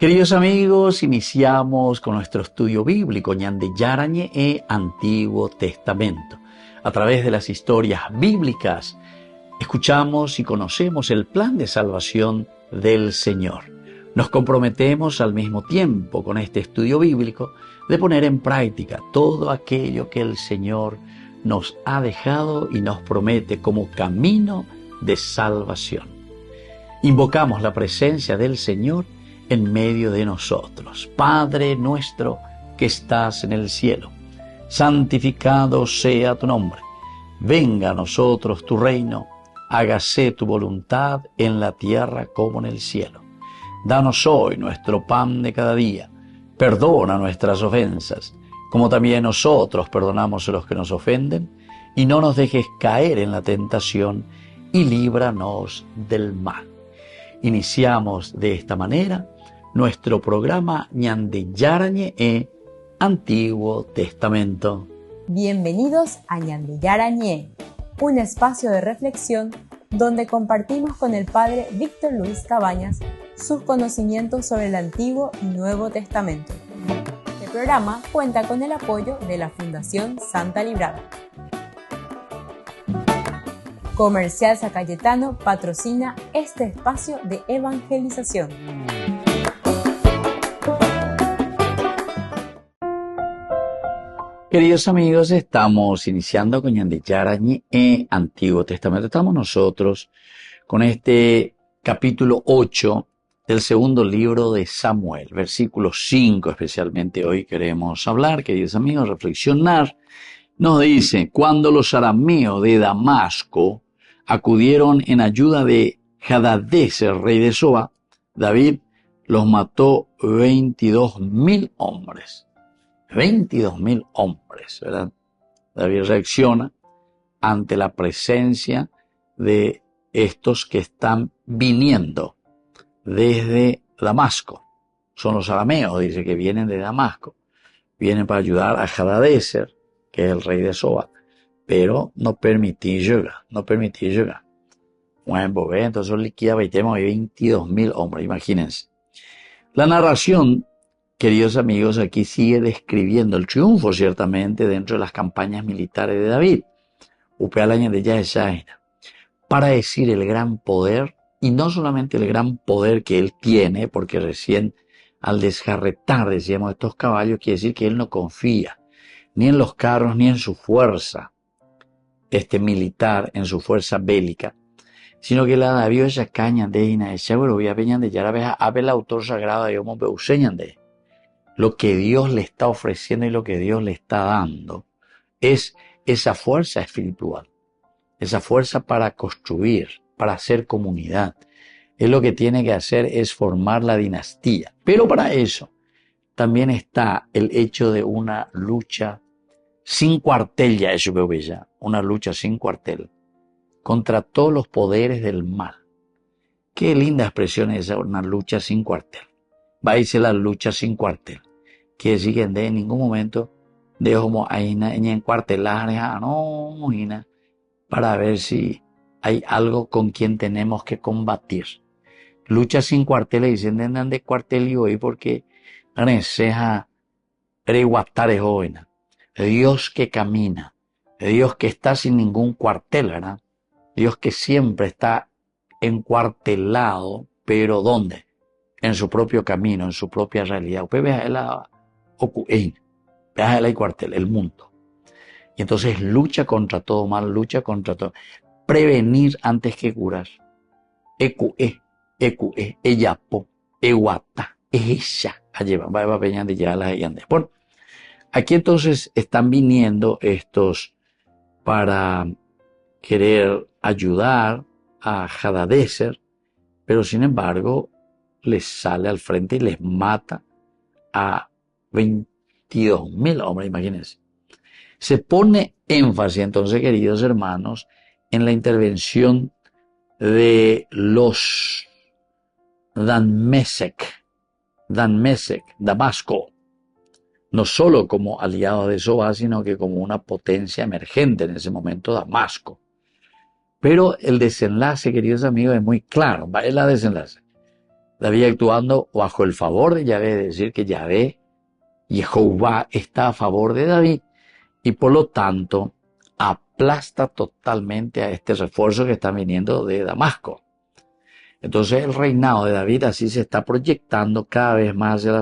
Queridos amigos, iniciamos con nuestro estudio bíblico Ñande Yarañe e Antiguo Testamento. A través de las historias bíblicas, escuchamos y conocemos el plan de salvación del Señor. Nos comprometemos al mismo tiempo con este estudio bíblico de poner en práctica todo aquello que el Señor nos ha dejado y nos promete como camino de salvación. Invocamos la presencia del Señor en medio de nosotros. Padre nuestro que estás en el cielo, santificado sea tu nombre. Venga a nosotros tu reino, hágase tu voluntad en la tierra como en el cielo. Danos hoy nuestro pan de cada día. Perdona nuestras ofensas, como también nosotros perdonamos a los que nos ofenden, y no nos dejes caer en la tentación, y líbranos del mal. Iniciamos de esta manera nuestro programa Ñande Yarañe e Antiguo Testamento. Bienvenidos a Ñande Yarañe, un espacio de reflexión donde compartimos con el Padre Víctor Luis Cabañas sus conocimientos sobre el Antiguo y Nuevo Testamento. Este programa cuenta con el apoyo de la Fundación Santa Librada. Comercial San Cayetano patrocina este espacio de evangelización. Queridos amigos, estamos iniciando con Ñande Yarañe e Antiguo Testamento. Estamos nosotros con este capítulo 8 del segundo libro de Samuel, versículo 5 especialmente hoy queremos hablar, queridos amigos, reflexionar. Nos dice, cuando los arameos de Damasco acudieron en ayuda de Hadadezer, rey de Soba, David los mató 22.000 hombres. 22.000 hombres, ¿verdad? David reacciona ante la presencia de estos que están viniendo desde Damasco. Son los arameos, dice, que vienen de Damasco. Vienen para ayudar a Hadadezer, que es el rey de Soba, pero no permití llegar. Bueno, entonces liquida 22.000 hombres, imagínense. La narración, queridos amigos, aquí sigue describiendo el triunfo, ciertamente, dentro de las campañas militares de David. Para decir el gran poder, y no solamente el gran poder que él tiene, porque recién al desjarretar, decíamos, estos caballos, quiere decir que él no confía ni en los carros, ni en su fuerza militar, en su fuerza bélica, sino que la David esa caña de ina esa voy a peñan de ya el autor sagrado de Yomo Beuseñan de lo que Dios le está ofreciendo y lo que Dios le está dando es esa fuerza espiritual, esa fuerza para construir, para hacer comunidad. Él lo que tiene que hacer es formar la dinastía. Pero para eso también está el hecho de una lucha sin cuartel, ya eso veo ya, una lucha sin cuartel contra todos los poderes del mal. Qué linda expresión es esa, una lucha sin cuartel. Va a irse la lucha sin cuartel. Quiere decir que en ningún momento dejamos ahí en cuartelar, para ver si hay algo con quien tenemos que combatir. Lucha sin cuartel, dicen de cuartel y hoy porque reseja reguatares jóvenes. Dios que camina, Dios que está sin ningún cuartel, ¿verdad? Dios que siempre está encuartelado, pero ¿dónde? En su propio camino, en su propia realidad. Usted vea el cuartel, el mundo. Y entonces lucha contra todo mal, lucha contra todo. Prevenir antes que curar. Eyapo, eguata, ella. Va peñando y ya las yande. Bueno, aquí entonces están viniendo estos para querer ayudar a Hadadezer, pero sin embargo les sale al frente y les mata a 22.000 hombres, imagínense. Se pone énfasis entonces, queridos hermanos, en la intervención de los Damasco, no solo como aliados de Soba, sino que como una potencia emergente en ese momento, Damasco. Pero el desenlace, queridos amigos, es muy claro. ¿Va? Es la desenlace. David actuando bajo el favor de Yahvé, es decir, que Yahvé, Jehová, está a favor de David y por lo tanto aplasta totalmente a este refuerzo que está viniendo de Damasco. Entonces el reinado de David así se está proyectando cada vez más hacia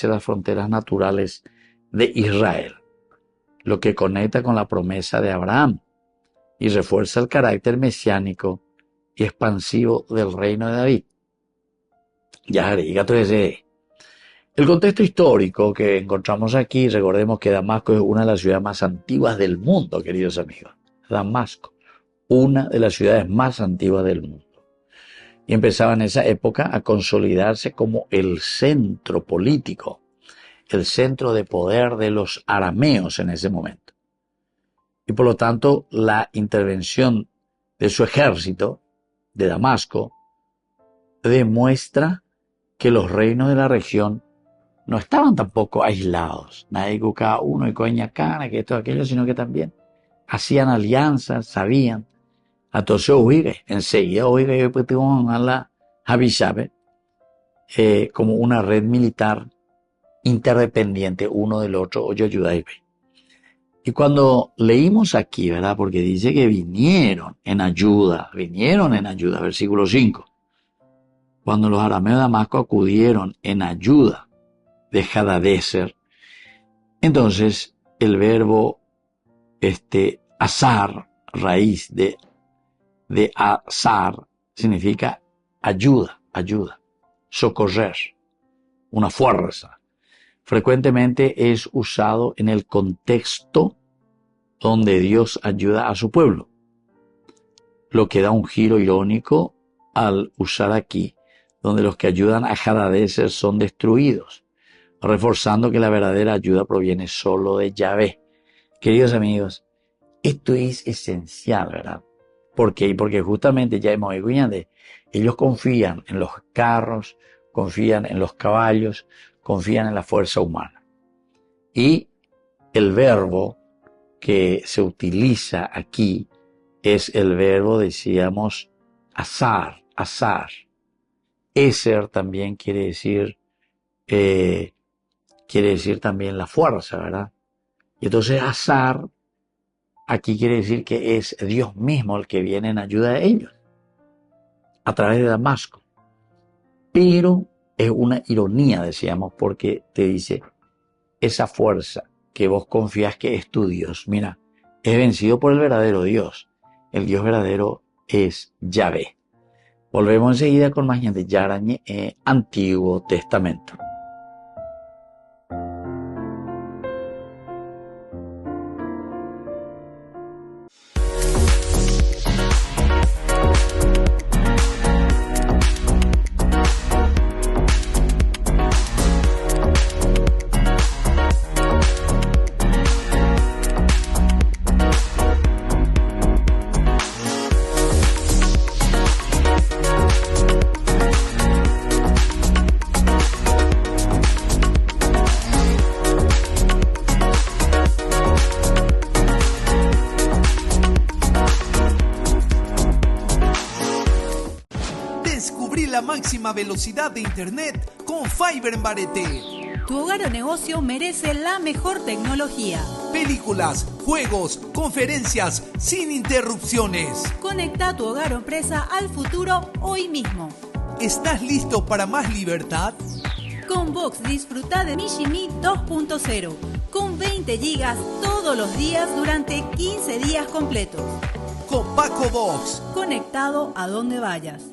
las fronteras naturales de Israel, lo que conecta con la promesa de Abraham y refuerza el carácter mesiánico y expansivo del reino de David. Ya agrega entonces el contexto histórico que encontramos aquí. Recordemos que Damasco es una de las ciudades más antiguas del mundo, queridos amigos. Damasco, una de las ciudades más antiguas del mundo. Y empezaba en esa época a consolidarse como el centro político, el centro de poder de los arameos en ese momento. Y por lo tanto, la intervención de su ejército, de Damasco, demuestra que los reinos de la región no estaban tampoco aislados. Nadie cada uno y coña cana, que esto, aquello, sino que también hacían alianzas, sabían. Entonces, enseguida, pues tuvimos a la Abishabe como una red militar interdependiente uno del otro, oye, ayudáis. Y cuando leímos aquí, ¿verdad? Porque dice que vinieron en ayuda, versículo 5. Cuando los arameos de Damasco acudieron en ayuda de Hadadezer, entonces el verbo azar, raíz de azar, significa ayuda, socorrer, una fuerza. Frecuentemente es usado en el contexto donde Dios ayuda a su pueblo, lo que da un giro irónico al usar aquí, donde los que ayudan a Hadadezer son destruidos, reforzando que la verdadera ayuda proviene solo de Yahvé. Queridos amigos, esto es esencial, ¿verdad? ¿Por qué? Porque justamente ya hemos oído de ellos confían en los carros, confían en los caballos, confían en la fuerza humana. Y el verbo que se utiliza aquí es el verbo, decíamos, azar. Eser también quiere decir también la fuerza, ¿verdad? Y entonces azar aquí quiere decir que es Dios mismo el que viene en ayuda de ellos, a través de Damasco. Pero es una ironía, decíamos, porque te dice, esa fuerza que vos confías que es tu Dios, mira, es vencido por el verdadero Dios. El Dios verdadero es Yahvé. Volvemos enseguida con más Ñan de Yarañe, Antiguo Testamento. Máxima velocidad de internet con Fiber en Barete. Tu hogar o negocio merece la mejor tecnología. Películas, juegos, conferencias sin interrupciones. Conecta tu hogar o empresa al futuro hoy mismo. ¿Estás listo para más libertad? Con Vox disfruta de Mishimi 2.0 con 20 gigas todos los días durante 15 días completos. Con Paco Vox. Conectado a donde vayas.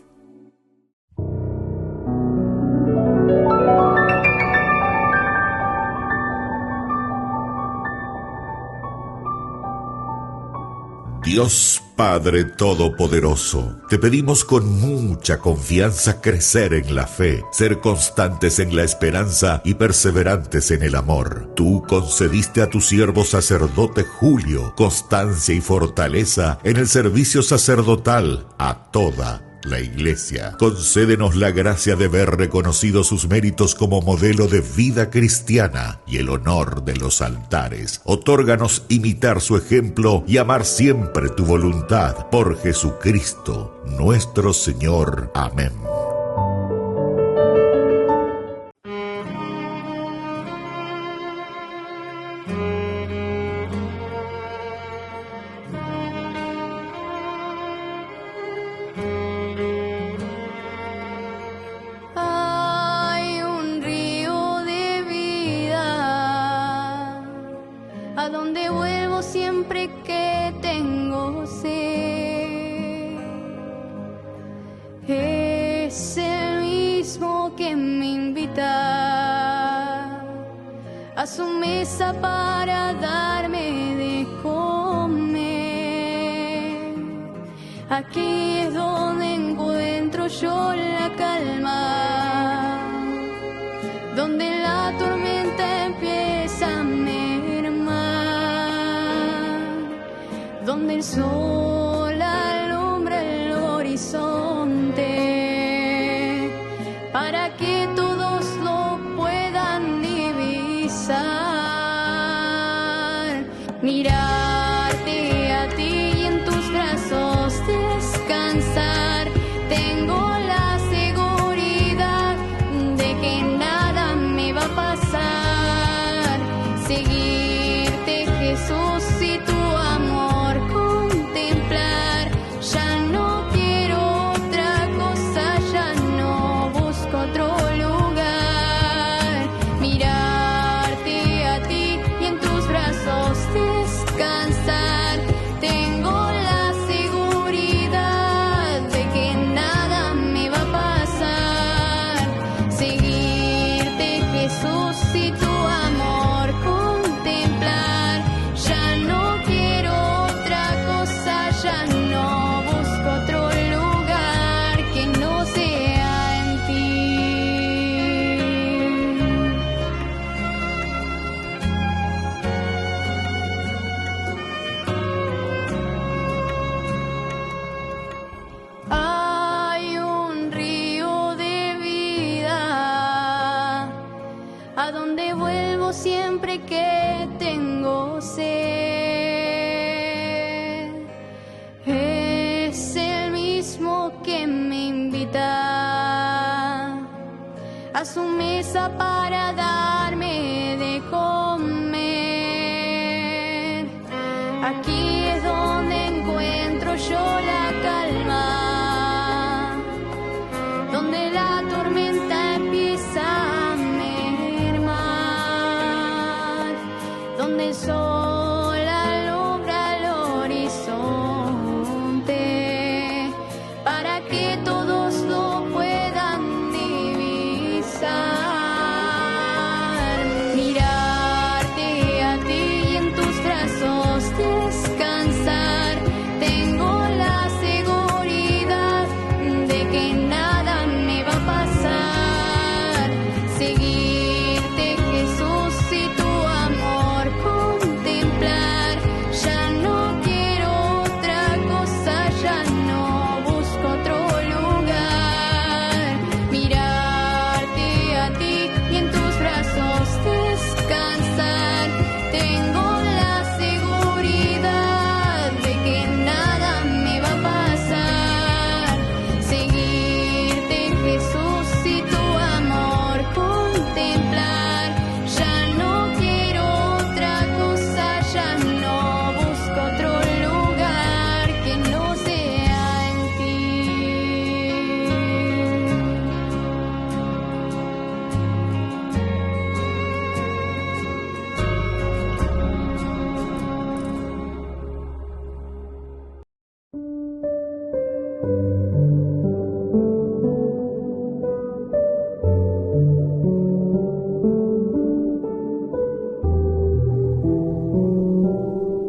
Dios Padre Todopoderoso, te pedimos con mucha confianza crecer en la fe, ser constantes en la esperanza y perseverantes en el amor. Tú concediste a tu siervo sacerdote Julio constancia y fortaleza en el servicio sacerdotal a toda la Iglesia. Concédenos la gracia de ver reconocidos sus méritos como modelo de vida cristiana y el honor de los altares. Otórganos imitar su ejemplo y amar siempre tu voluntad. Por Jesucristo, nuestro Señor. Amén. Aquí es donde encuentro yo la calma, donde la tormenta empieza a mermar, donde el sol alumbra el horizonte, para que todos lo puedan divisar. Mirarte a ti y en tus brazos descansar. Tengo la seguridad de que nada me va a pasar. Seguirte, Jesús, y tu amor contemplar. Ya no quiero otra cosa, ya no busco otro lugar. Mirarte a ti y en tus brazos descansar. Tengo la seguridad de que nada me va a pasar. Seguirte, Jesús, y tu amor contemplar. Ya no quiero otra cosa, ya no busco otro lugar que no sea en ti. Hay un río de vida a donde vuelvo siempre que tengo sed. Es el mismo que me invita a su mesa para darme de comer. Aquí es donde encuentro yo la calma, donde la tormenta empieza a mermar, donde el sol alumbra el horizonte, para que todos lo puedan divisar. Mirarte a ti y en tus brazos descansar. Tengo la seguridad de que nada me va a pasar. Seguirte, Jesús, y tu amor contemplar. Ya no quiero otra cosa, ya no busco otro lugar. Mirarte a ti y en tus brazos descansar. Tengo la seguridad de que nada me va a pasar. Seguirte, Jesús, y tu amor contemplar. Ya no quiero otra cosa, ya no busco otro lugar que no sea en ti.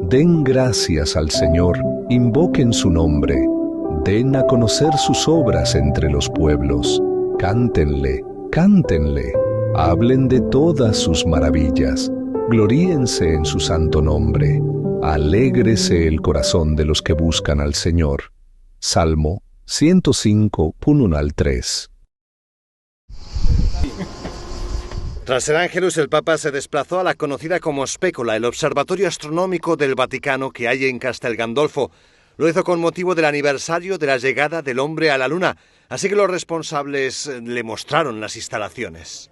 Den gracias al Señor, invoquen su nombre, den a conocer sus obras entre los pueblos, cántenle, cántenle, hablen de todas sus maravillas, gloríense en su santo nombre, alégrese el corazón de los que buscan al Señor. Salmo 105, 1 al 3. Tras el Ángelus, el Papa se desplazó a la conocida como Spécola, el observatorio astronómico del Vaticano que hay en Castel Gandolfo. Lo hizo con motivo del aniversario de la llegada del hombre a la Luna, así que los responsables le mostraron las instalaciones.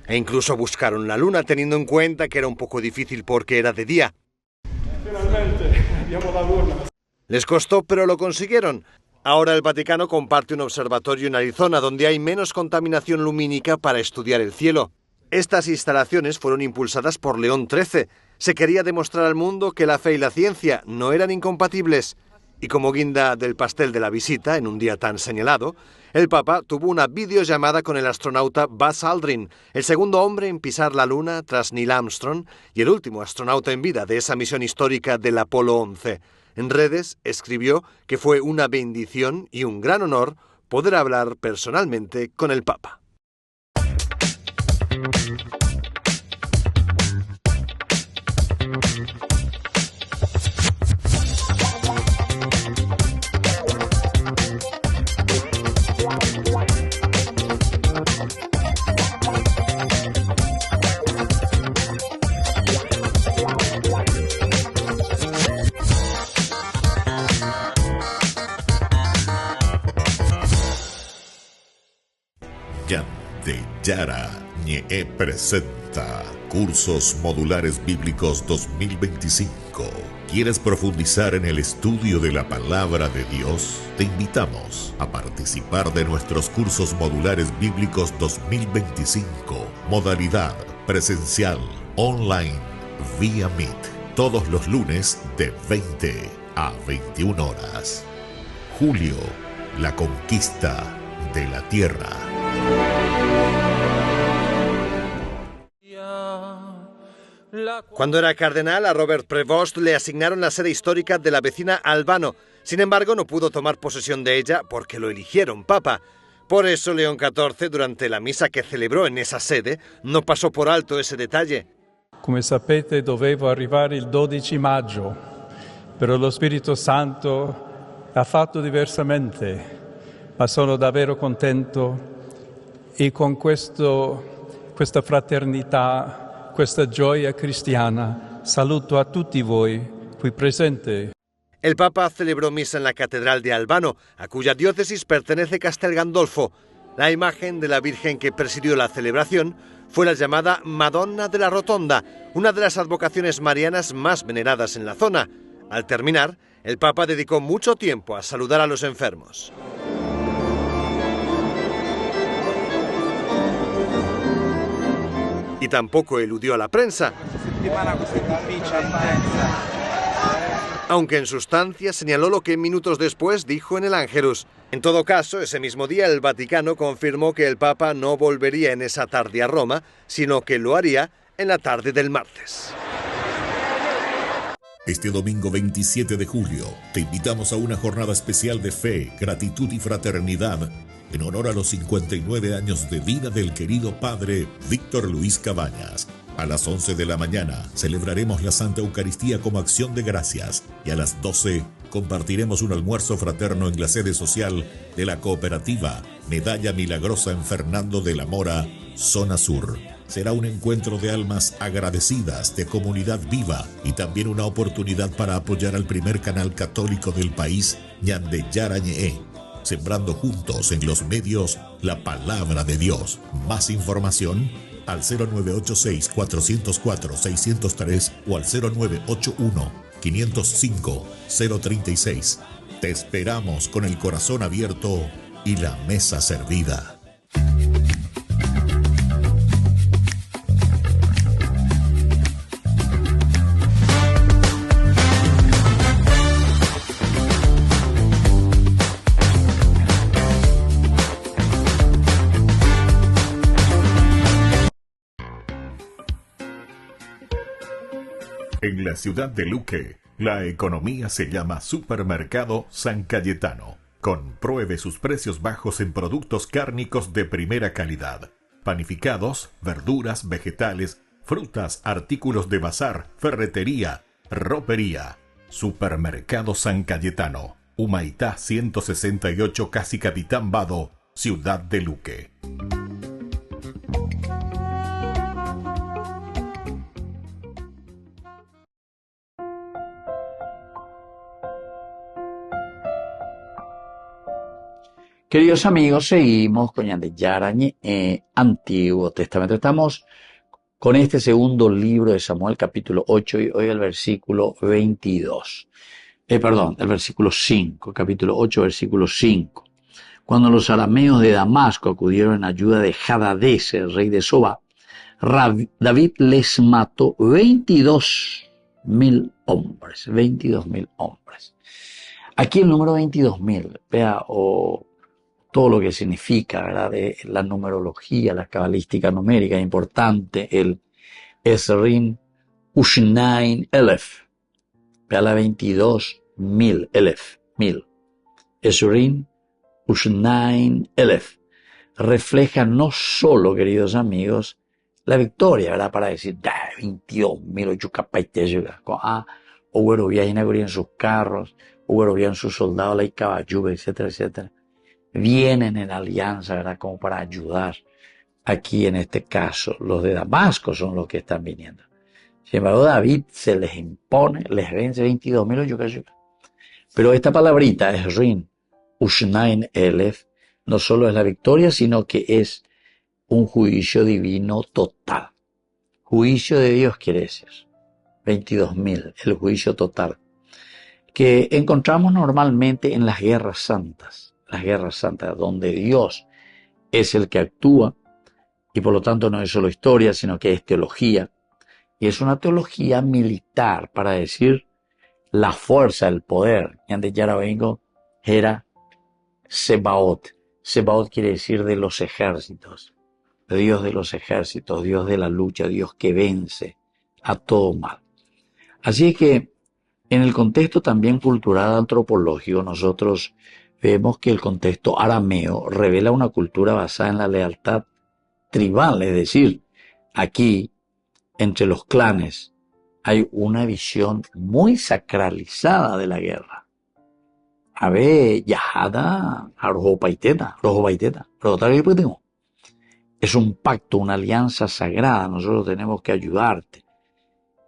E incluso buscaron la Luna, teniendo en cuenta que era un poco difícil porque era de día. Finalmente, abbiamo la Luna. Les costó, pero lo consiguieron. Ahora el Vaticano comparte un observatorio en Arizona, donde hay menos contaminación lumínica para estudiar el cielo. Estas instalaciones fueron impulsadas por León XIII. Se quería demostrar al mundo que la fe y la ciencia no eran incompatibles. Y como guinda del pastel de la visita, en un día tan señalado, el Papa tuvo una videollamada con el astronauta Buzz Aldrin, el segundo hombre en pisar la Luna tras Neil Armstrong y el último astronauta en vida de esa misión histórica del Apolo 11. En redes escribió que fue una bendición y un gran honor poder hablar personalmente con el Papa. Yarañe presenta Cursos Modulares Bíblicos 2025. ¿Quieres profundizar en el estudio de la Palabra de Dios? Te invitamos a participar de nuestros Cursos Modulares Bíblicos 2025. Modalidad presencial, online, vía Meet. Todos los lunes de 20 a 21 horas. Julio, la conquista de la tierra. Cuando era cardenal, a Robert Prevost le asignaron la sede histórica de la vecina Albano. Sin embargo, no pudo tomar posesión de ella porque lo eligieron papa. Por eso, León XIV, durante la misa que celebró en esa sede, no pasó por alto ese detalle. Come sapete, dovevo arrivare il 12 maggio, però lo Spirito Santo ha fatto diversamente, ma sono davvero contento e con questa fraternità, questa gioia cristiana, saluto a tutti voi qui presenti. El Papa celebró misa en la Catedral de Albano, a cuya diócesis pertenece Castel Gandolfo. La imagen de la Virgen que presidió la celebración fue la llamada Madonna de la Rotonda, una de las advocaciones marianas más veneradas en la zona. Al terminar, el Papa dedicó mucho tiempo a saludar a los enfermos. Y tampoco eludió a la prensa, aunque en sustancia señaló lo que minutos después dijo en el Ángelus. En todo caso, ese mismo día el Vaticano confirmó que el Papa no volvería en esa tarde a Roma, sino que lo haría en la tarde del martes. Este domingo 27 de julio te invitamos a una jornada especial de fe, gratitud y fraternidad en honor a los 59 años de vida del querido padre Víctor Luis Cabañas. A las 11 de la mañana celebraremos la Santa Eucaristía como acción de gracias y a las 12 compartiremos un almuerzo fraterno en la sede social de la cooperativa Medalla Milagrosa en Fernando de la Mora, zona sur. Será un encuentro de almas agradecidas, de comunidad viva y también una oportunidad para apoyar al primer canal católico del país, Ñande Yarañe, sembrando juntos en los medios la palabra de Dios. Más información al 0986-404-603 o al 0981-505-036. Te esperamos con el corazón abierto y la mesa servida. En la ciudad de Luque, la economía se llama Supermercado San Cayetano. Compruebe sus precios bajos en productos cárnicos de primera calidad. Panificados, verduras, vegetales, frutas, artículos de bazar, ferretería, ropería. Supermercado San Cayetano. Humaitá 168, Casi Capitán Vado, Ciudad de Luque. Queridos amigos, seguimos con Ñande Yarañe, Antiguo Testamento. Estamos con este segundo libro de Samuel, capítulo 8, y hoy el versículo 22. El versículo 5, capítulo 8, versículo 5. Cuando los arameos de Damasco acudieron en ayuda de Hadadezer, rey de Soba, David les mató 22.000 hombres. 22.000 hombres. Aquí el número 22.000, vea, todo lo que significa, ¿verdad? De la numerología, la cabalística numérica, importante, el Esrim Ushnain Elef. Vea la 22.000, Elef, 1000. Esrim Ushnain Elef. Refleja no solo, queridos amigos, la victoria, ¿verdad? Para decir, 22.000, o en sus carros, o en sus soldados, la caballo, etcétera, etcétera. Vienen en alianza, ¿verdad? Como para ayudar. Aquí en este caso, los de Damasco son los que están viniendo. Sin embargo, David se les impone, les vence 22.000. Pero esta palabrita es Rin, Ushnain Elef, no solo es la victoria, sino que es un juicio divino total. Juicio de Dios quiere decir. 22.000, el juicio total. Que encontramos normalmente en las guerras santas. Las guerras santas, donde Dios es el que actúa, y por lo tanto no es solo historia, sino que es teología, y es una teología militar, para decir la fuerza, el poder. Ñande Yarabengo era Sebaot. Sebaot quiere decir de los ejércitos, Dios de los ejércitos, Dios de la lucha, Dios que vence a todo mal. Así es que en el contexto también cultural antropológico, nosotros vemos que el contexto arameo revela una cultura basada en la lealtad tribal, es decir, aquí, entre los clanes, hay una visión muy sacralizada de la guerra. A ver, Yahada, Rojopaiteta, es un pacto, una alianza sagrada, nosotros tenemos que ayudarte.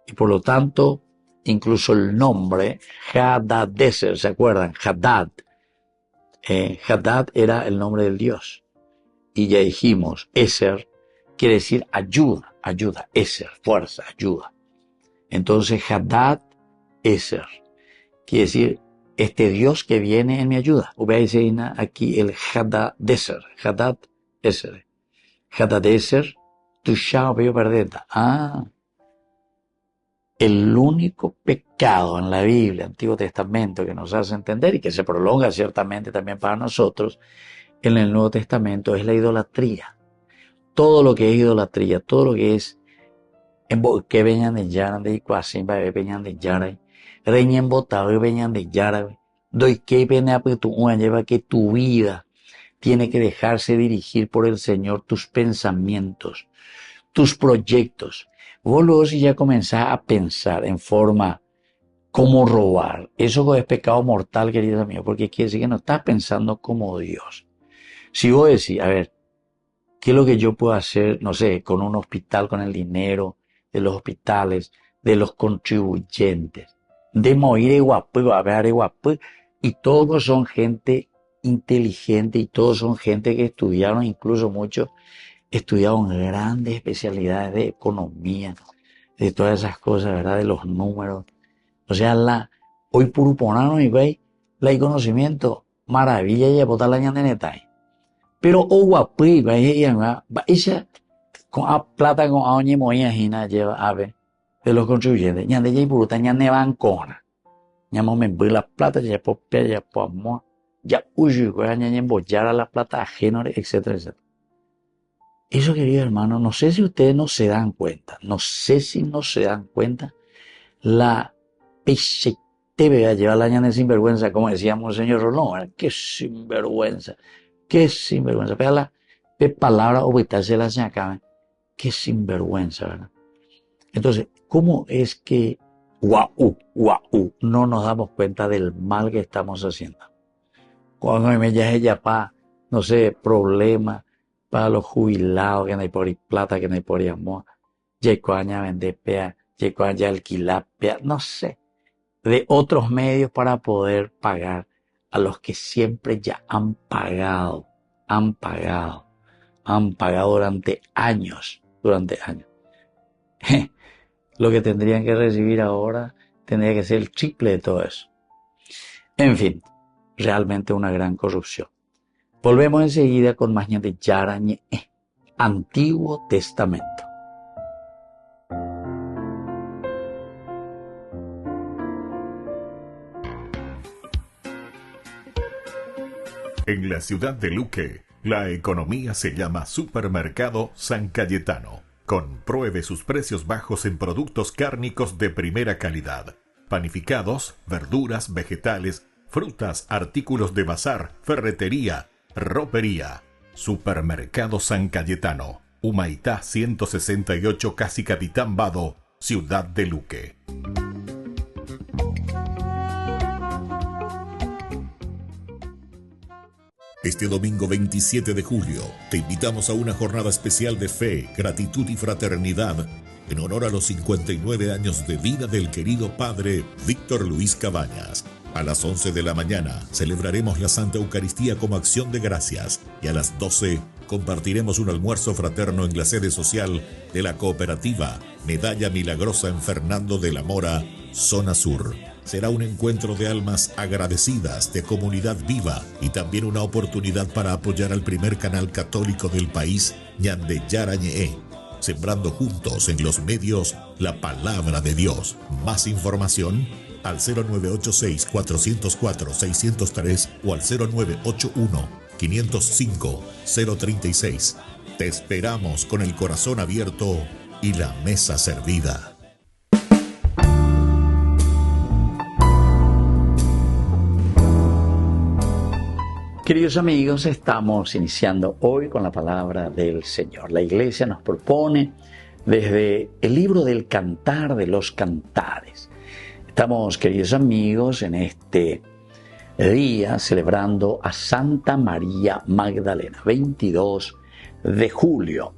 Y por lo tanto, incluso el nombre, Hadadezer, ¿se acuerdan? Hadad. Hadad era el nombre del Dios. Y ya dijimos, Eser quiere decir ayuda, Eser, fuerza, ayuda. Entonces Hadad Eser quiere decir este Dios que viene en mi ayuda. Veis aquí el Hadadezer, Hadad Eser. Hadadezer, tu veo perdeta. El único pecado en la Biblia, Antiguo Testamento, que nos hace entender y que se prolonga ciertamente también para nosotros en el Nuevo Testamento, es la idolatría. Todo lo que es idolatría, todo lo que es que venían de Yara, de Icuasimba, venían de Yara, reñen botado, venían de Yara, doy que pena lleva que tu vida tiene que dejarse dirigir por el Señor, tus pensamientos, tus proyectos. Vos luego si ya comenzás a pensar en forma como robar, eso es pecado mortal, queridos amigos, porque quiere decir que no estás pensando como Dios. Si vos decís, a ver, ¿qué es lo que yo puedo hacer, no sé, con un hospital, con el dinero de los hospitales, de los contribuyentes? De morir guapo, a ver, guapo, y todos son gente inteligente y todos son gente que estudiaron, incluso muchos estudiaron grandes especialidades de economía, de todas esas cosas, ¿verdad? De los números. O sea, hoy puruponano y veis, la conocimiento, maravilla y botar la ñandeneta. Pero guapi, veis, ella con plata con año moía jina lleva ave de los contribuyentes. Ñande ya y puruta ñande bancona. Ñamo me la plata, ya popia, ya poamo, ya uyu, ñande embollar a la plata ajena, etcétera, etcétera. Eso, querido hermano, no sé si ustedes no se dan cuenta, la peche te vea llevar la ñana de sinvergüenza, como decíamos el señor Rolón, ¿verdad? Qué sinvergüenza, pero la palabra obitarse la se acabe, qué sinvergüenza, ¿verdad? Entonces, ¿cómo es que guau, guau. No nos damos cuenta del mal que estamos haciendo. Cuando me ella pa, no sé, problema para los jubilados que no hay por plata, que no hay por amor. Yecoaña vender pea, yecoaña alquilar pea, no sé. De otros medios para poder pagar a los que siempre ya han pagado durante años. Lo que tendrían que recibir ahora tendría que ser el triple de todo eso. En fin, realmente una gran corrupción. Volvemos enseguida con más de Yarañe, Antiguo Testamento. En la ciudad de Luque, la economía se llama Supermercado San Cayetano. Compruebe sus precios bajos en productos cárnicos de primera calidad. Panificados, verduras, vegetales, frutas, artículos de bazar, ferretería, ropería. Supermercado San Cayetano, Humaitá 168, Casi Capitán Vado, ciudad de Luque. Este domingo 27 de julio, te invitamos a una jornada especial de fe, gratitud y fraternidad en honor a los 59 años de vida del querido padre Víctor Luis Cabañas. A las 11 de la mañana celebraremos la Santa Eucaristía como acción de gracias y a las 12 compartiremos un almuerzo fraterno en la sede social de la cooperativa Medalla Milagrosa en Fernando de la Mora, zona sur. Será un encuentro de almas agradecidas, de comunidad viva y también una oportunidad para apoyar al primer canal católico del país, Ñande Yarañe, sembrando juntos en los medios la palabra de Dios. Más información al 0986-404-603 o al 0981-505-036. Te esperamos con el corazón abierto y la mesa servida. Queridos amigos, estamos iniciando hoy con la palabra del Señor. La Iglesia nos propone desde el libro del Cantar de los Cantares. Estamos, queridos amigos, en este día celebrando a Santa María Magdalena, 22 de julio.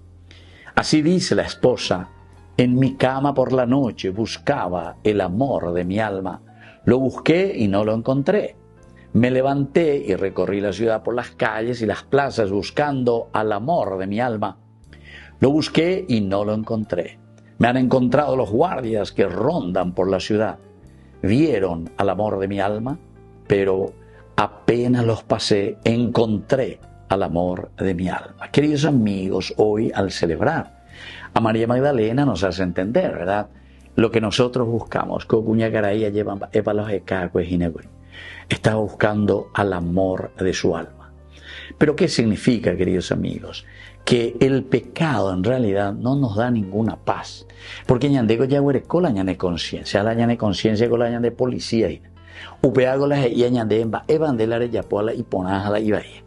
Así dice la esposa: en mi cama por la noche buscaba el amor de mi alma. Lo busqué y no lo encontré. Me levanté y recorrí la ciudad por las calles y las plazas buscando al amor de mi alma. Lo busqué y no lo encontré. Me han encontrado los guardias que rondan por la ciudad. Vieron al amor de mi alma, pero apenas los pasé, encontré al amor de mi alma. Queridos amigos, hoy al celebrar a María Magdalena nos hace entender, ¿verdad?, lo que nosotros buscamos. Estaba buscando al amor de su alma. ¿Pero qué significa, queridos amigos? Que el pecado en realidad no nos da ninguna paz. Porque ñandego ya huereco la ñane conciencia, la ñane conciencia con la ñane policía. Upeago la y ñande evandelare yapola y ponajala y bahía.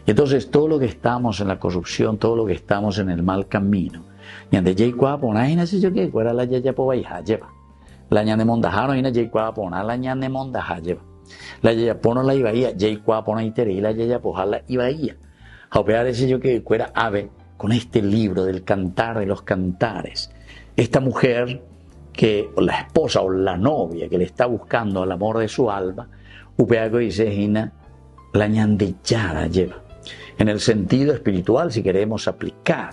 Entonces todo lo que estamos en la corrupción, todo lo que estamos en el mal camino, ñande yaikua ponajina si yo que fuera la yayapo bahía lleva. La ñane mondajano ina yaikua ponaj la ñane mondaja lleva. La yayapono la ibaía, yaikua pona iteri la yayapojala ibaía. Jaupear ese yo que fuera ave con este libro del Cantar de los Cantares. Esta mujer que, o la esposa o la novia que le está buscando al amor de su alma, upeago dice Gina, la ñandillada lleva. En el sentido espiritual, si queremos aplicar,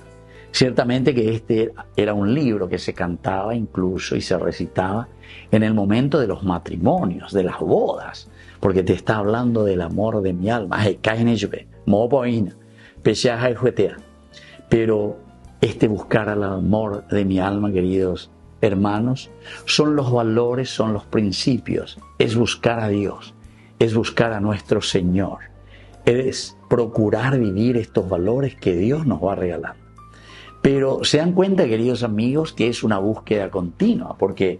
ciertamente que este era un libro que se cantaba incluso y se recitaba en el momento de los matrimonios, de las bodas, porque te está hablando del amor de mi alma. Pero este buscar al amor de mi alma, queridos hermanos, son los valores, son los principios, es buscar a Dios, es buscar a nuestro Señor, es procurar vivir estos valores que Dios nos va regalando. Pero se dan cuenta, queridos amigos, que es una búsqueda continua, porque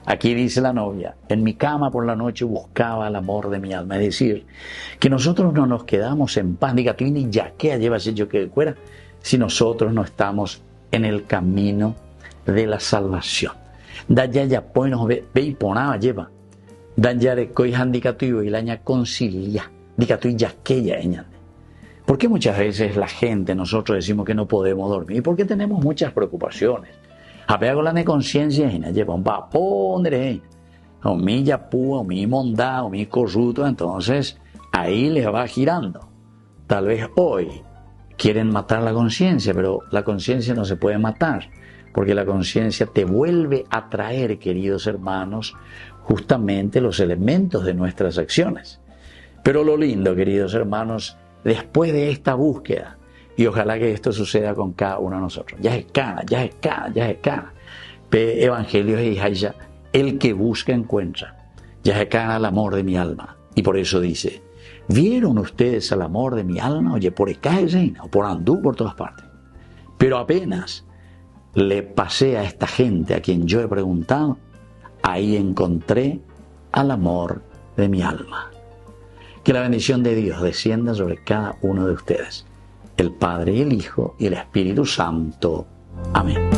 aquí dice la novia, en mi cama por la noche buscaba el amor de mi alma. Es decir, que nosotros no nos quedamos en paz, diga tú ni ya que llevas yo que fuera, si nosotros no estamos en el camino de la salvación. Da ya pues nos ve y ponaba lleva. Dan ya de coi handicatuivo y la ña concilia. Dicatui ya que ya ña. ¿Por qué muchas veces la gente, nosotros decimos que no podemos dormir? Porque tenemos muchas preocupaciones. Apego la de conciencia y lleva un vapor, o mi yapúa, o mi mondá, o mi corrupto, entonces ahí les va girando. Tal vez hoy quieren matar la conciencia, pero la conciencia no se puede matar, porque la conciencia te vuelve a traer, queridos hermanos, justamente los elementos de nuestras acciones. Pero lo lindo, queridos hermanos, después de esta búsqueda, y ojalá que esto suceda con cada uno de nosotros, ya es cada. Evangelio y Haya, el que busca encuentra, ya es cada el amor de mi alma. Y por eso dice, ¿vieron ustedes al amor de mi alma? Oye, por Ecay Reina, o por Andú, por todas partes. Pero apenas le pasé a esta gente a quien yo he preguntado, ahí encontré al amor de mi alma. Que la bendición de Dios descienda sobre cada uno de ustedes, el Padre y el Hijo y el Espíritu Santo. Amén.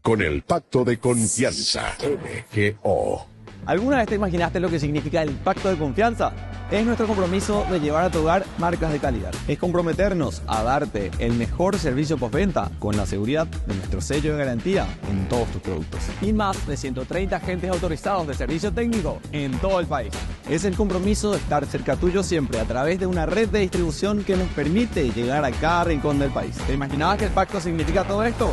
Con el Pacto de Confianza, MGO. ¿Alguna vez te imaginaste lo que significa el Pacto de Confianza? Es nuestro compromiso de llevar a tu hogar marcas de calidad. Es comprometernos a darte el mejor servicio postventa con la seguridad de nuestro sello de garantía en todos tus productos. Y más de 130 agentes autorizados de servicio técnico en todo el país. Es el compromiso de estar cerca tuyo siempre a través de una red de distribución que nos permite llegar a cada rincón del país. ¿Te imaginabas que el pacto significa todo esto?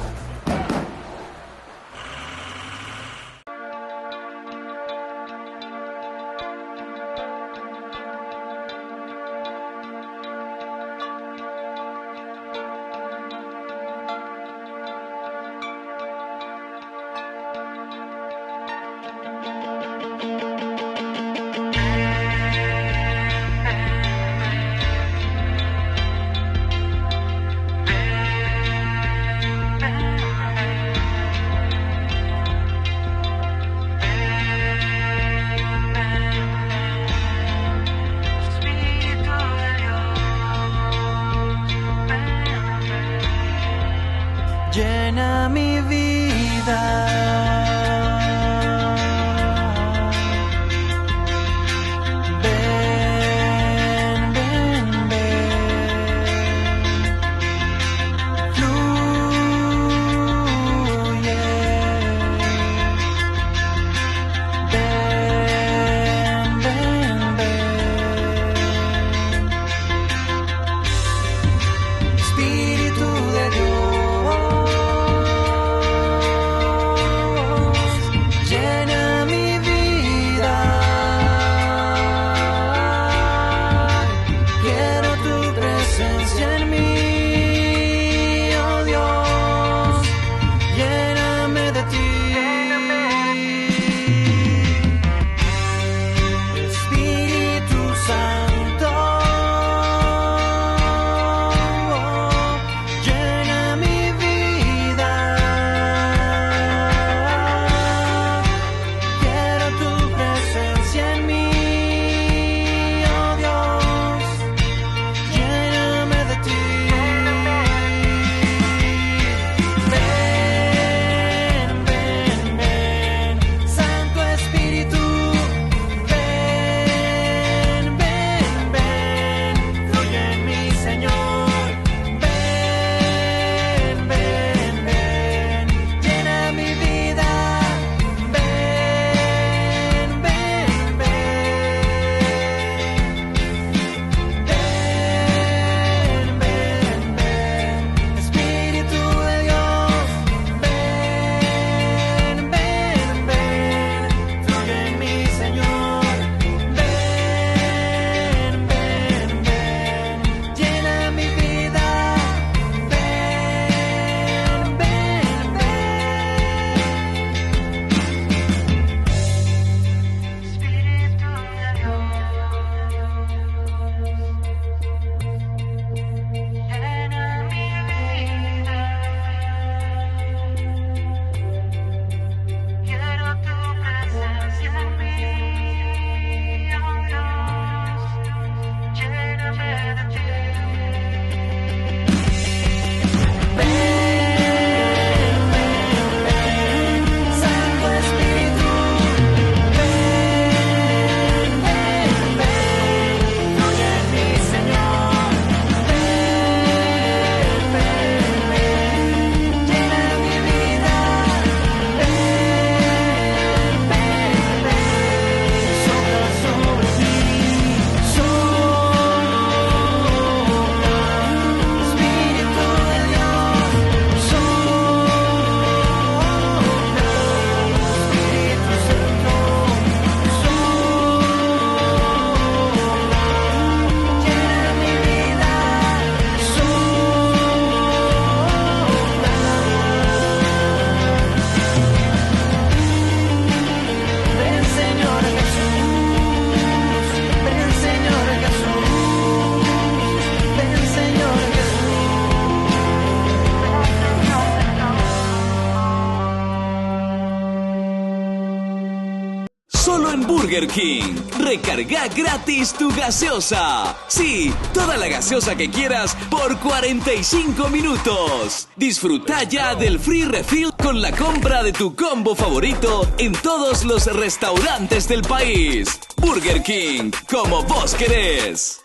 Burger King. Recarga gratis tu gaseosa. Sí, toda la gaseosa que quieras por 45 minutos. Disfruta ya del free refill con la compra de tu combo favorito en todos los restaurantes del país. Burger King, como vos querés.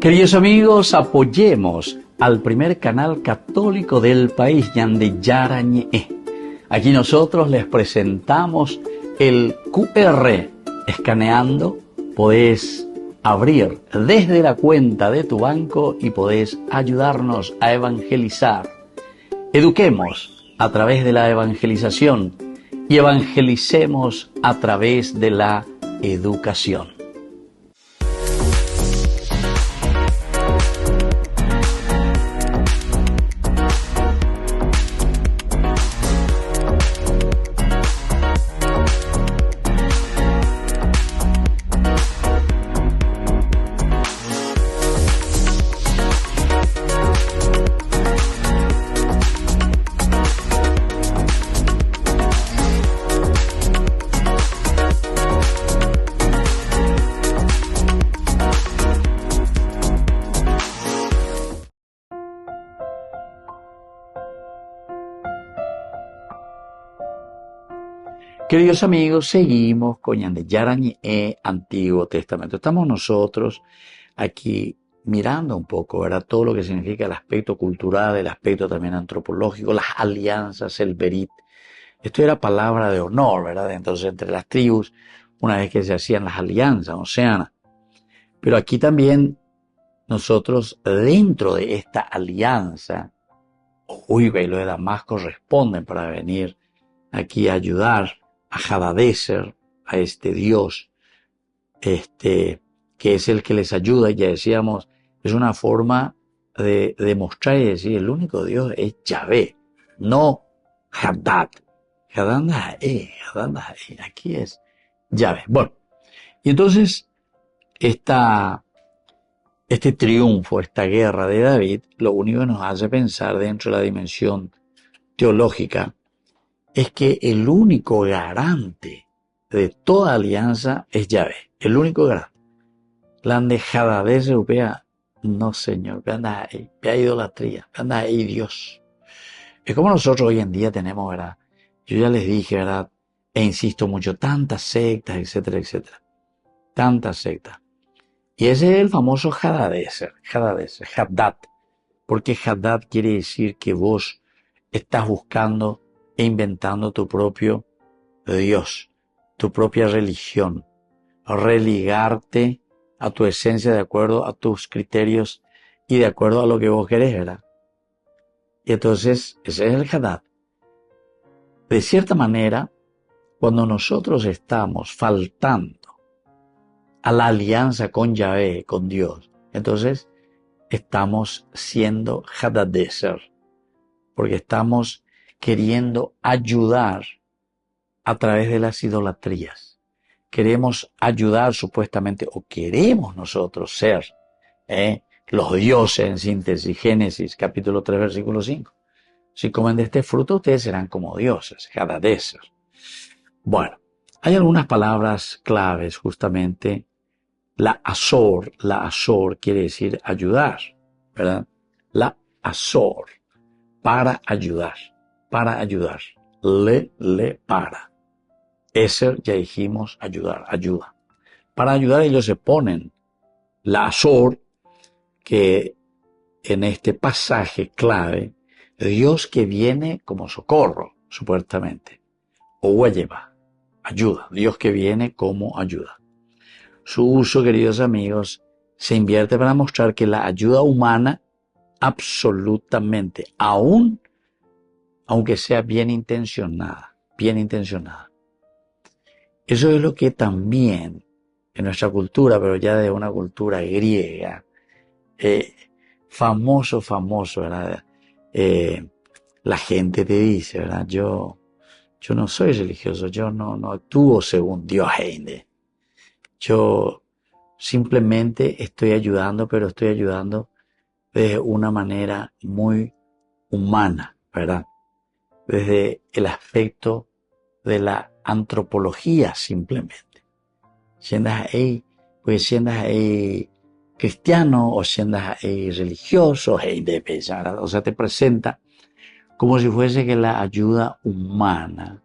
Queridos amigos, apoyemos al primer canal católico del país, Ñande Yarañe. Aquí nosotros les presentamos el QR. Escaneando, podés abrir desde la cuenta de tu banco y podés ayudarnos a evangelizar. Eduquemos a través de la evangelización y evangelicemos a través de la educación. Queridos amigos, seguimos con Ñande Yarañe, Antiguo Testamento. Estamos nosotros aquí mirando un poco, ¿verdad? Todo lo que significa el aspecto cultural, el aspecto también antropológico, las alianzas, el berit. Esto era palabra de honor, ¿verdad? Entonces, entre las tribus, una vez que se hacían las alianzas oceanas. Pero aquí también nosotros, dentro de esta alianza, Oiga y los de Damasco responden para venir aquí a ayudar a Hadadezer, a este Dios, que es el que les ayuda. Y ya decíamos, es una forma de demostrar y decir, el único Dios es Yahvé, no Hadad. Aquí es Yahvé. Bueno, y entonces este triunfo, esta guerra de David, lo único que nos hace pensar dentro de la dimensión teológica es que el único garante de toda alianza es Yahvé, el único garante. La Hadadezer europea, no señor, anda ahí, vea idolatría, anda ahí Dios. Es como nosotros hoy en día tenemos, ¿verdad? Yo ya les dije, ¿verdad? E insisto mucho, tantas sectas, etcétera, etcétera. Tantas sectas. Y ese es el famoso Hadadezer, Hadad. Porque Hadad quiere decir que vos estás buscando e inventando tu propio Dios, tu propia religión, religarte a tu esencia de acuerdo a tus criterios y de acuerdo a lo que vos querés, ¿verdad? Y entonces, ese es el Hadad. De cierta manera, cuando nosotros estamos faltando a la alianza con Yahvé, con Dios, entonces estamos siendo Hadadezer, porque estamos queriendo ayudar a través de las idolatrías. Queremos ayudar supuestamente, o queremos nosotros ser los dioses en síntesis. Génesis capítulo 3 versículo 5. Si comen de este fruto, ustedes serán como dioses, Hadadezer. Bueno, hay algunas palabras claves, justamente. La Azor quiere decir ayudar, ¿verdad? La Azor, para ayudar. Para. Eser, ya dijimos, ayudar, ayuda. Para ayudar ellos se ponen la Azor, que en este pasaje clave, Dios que viene como socorro, supuestamente. O Huayeba, ayuda, Dios que viene como ayuda. Su uso, queridos amigos, se invierte para mostrar que la ayuda humana, absolutamente, aunque sea bien intencionada. Eso es lo que también en nuestra cultura, pero ya de una cultura griega, famoso, ¿verdad? La gente te dice, ¿verdad? Yo no soy religioso, yo no actúo según Dios. Yo simplemente estoy ayudando, pero estoy ayudando de una manera muy humana, ¿verdad? Desde el aspecto de la antropología simplemente. siendas ahí, pues siendas ahí cristiano o siendas ahí religioso, o sea, te presenta como si fuese que la ayuda humana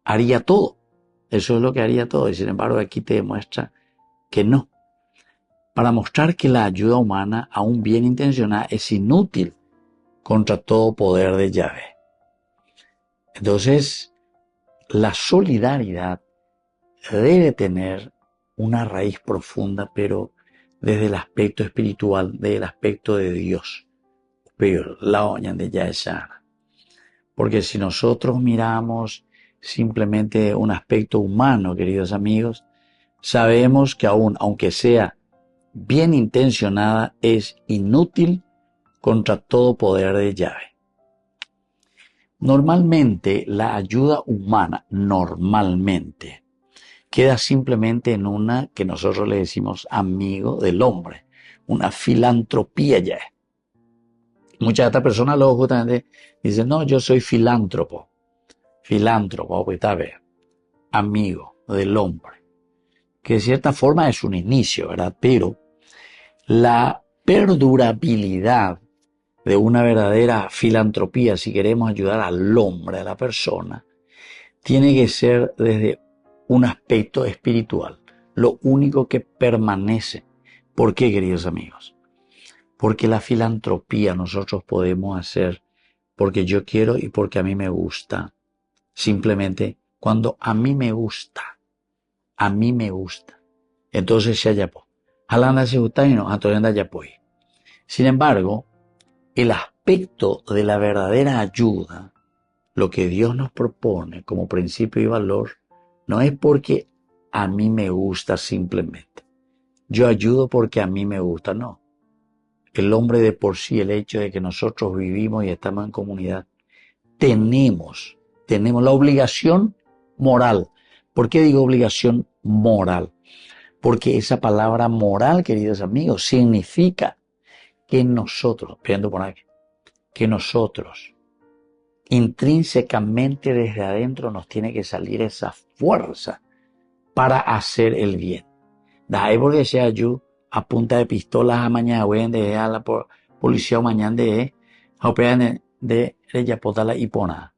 haría todo. Eso es lo que haría todo, y sin embargo aquí te demuestra que no. Para mostrar que la ayuda humana, aún bien intencionada, es inútil contra todo poder de Yahvé. Entonces, la solidaridad debe tener una raíz profunda, pero desde el aspecto espiritual, desde el aspecto de Dios. Porque si nosotros miramos simplemente un aspecto humano, queridos amigos, sabemos que aunque sea bien intencionada, es inútil contra todo poder de Yahvé. Normalmente la ayuda humana, queda simplemente en una que nosotros le decimos amigo del hombre, una filantropía ya. Muchas de estas personas luego justamente dicen, no, yo soy filántropo, pues está bien, amigo del hombre, que de cierta forma es un inicio, ¿verdad? Pero la perdurabilidad de una verdadera filantropía, si queremos ayudar al hombre, a la persona, tiene que ser desde un aspecto espiritual, lo único que permanece. ¿Por qué, queridos amigos? Porque la filantropía nosotros podemos hacer porque yo quiero y porque a mí me gusta. Simplemente cuando a mí me gusta. Entonces se hayapó. Jalanda se gusta y no, Antonio Yapoy. Sin embargo, el aspecto de la verdadera ayuda, lo que Dios nos propone como principio y valor, no es porque a mí me gusta simplemente. Yo ayudo porque a mí me gusta, no. El hombre de por sí, el hecho de que nosotros vivimos y estamos en comunidad, tenemos la obligación moral. ¿Por qué digo obligación moral? Porque esa palabra moral, queridos amigos, significa que nosotros, intrínsecamente desde adentro nos tiene que salir esa fuerza para hacer el bien. De ahí porque sea yo a punta de pistolas a mañana de a la policía mañana de ella potala y pona.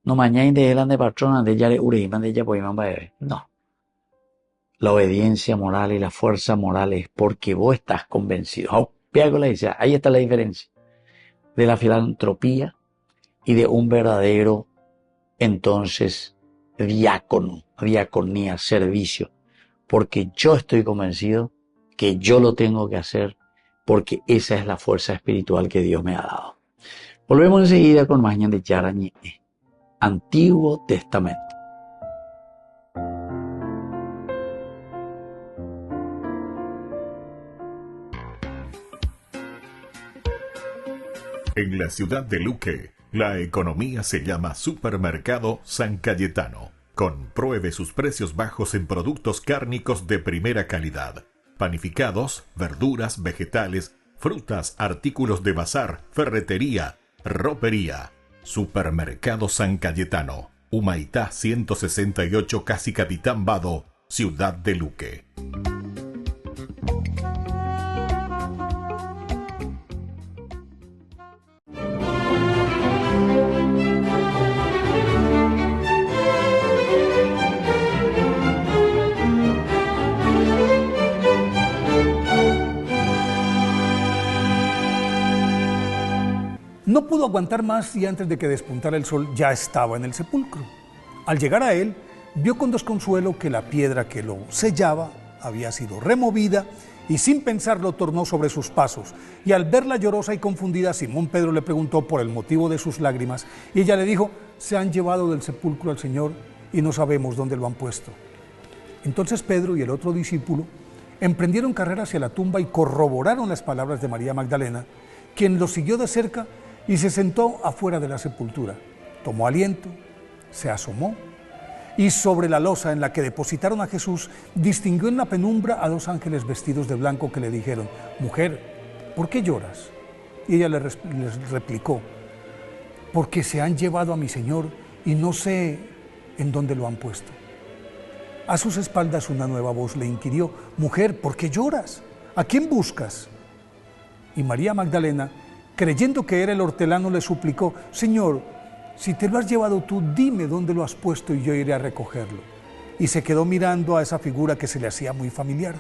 No mañana de él de patrona de ella de uriman de ella no. La obediencia moral y la fuerza moral es porque vos estás convencido. Ahí está la diferencia de la filantropía y de un verdadero, entonces, diaconía, servicio. Porque yo estoy convencido que yo lo tengo que hacer porque esa es la fuerza espiritual que Dios me ha dado. Volvemos enseguida con más Ñan de Yarañe, Antiguo Testamento. En la ciudad de Luque, la economía se llama Supermercado San Cayetano. Compruebe sus precios bajos en productos cárnicos de primera calidad. Panificados, verduras, vegetales, frutas, artículos de bazar, ferretería, ropería. Supermercado San Cayetano. Humaitá 168, Casi Capitán Vado, ciudad de Luque. No pudo aguantar más y antes de que despuntara el sol ya estaba en el sepulcro. Al llegar a él, vio con desconsuelo que la piedra que lo sellaba había sido removida y sin pensarlo tornó sobre sus pasos. Y al verla llorosa y confundida, Simón Pedro le preguntó por el motivo de sus lágrimas y ella le dijo: se han llevado del sepulcro al Señor y no sabemos dónde lo han puesto. Entonces Pedro y el otro discípulo emprendieron carrera hacia la tumba y corroboraron las palabras de María Magdalena, quien los siguió de cerca y se sentó afuera de la sepultura. Tomó aliento, se asomó y sobre la losa en la que depositaron a Jesús distinguió en la penumbra a dos ángeles vestidos de blanco que le dijeron: mujer, ¿por qué lloras? Y ella les replicó: porque se han llevado a mi Señor y no sé en dónde lo han puesto. A sus espaldas una nueva voz le inquirió: «Mujer, ¿por qué lloras? ¿A quién buscas?». Y María Magdalena, creyendo que era el hortelano, le suplicó: «Señor, si te lo has llevado tú, dime dónde lo has puesto y yo iré a recogerlo». Y se quedó mirando a esa figura que se le hacía muy familiar.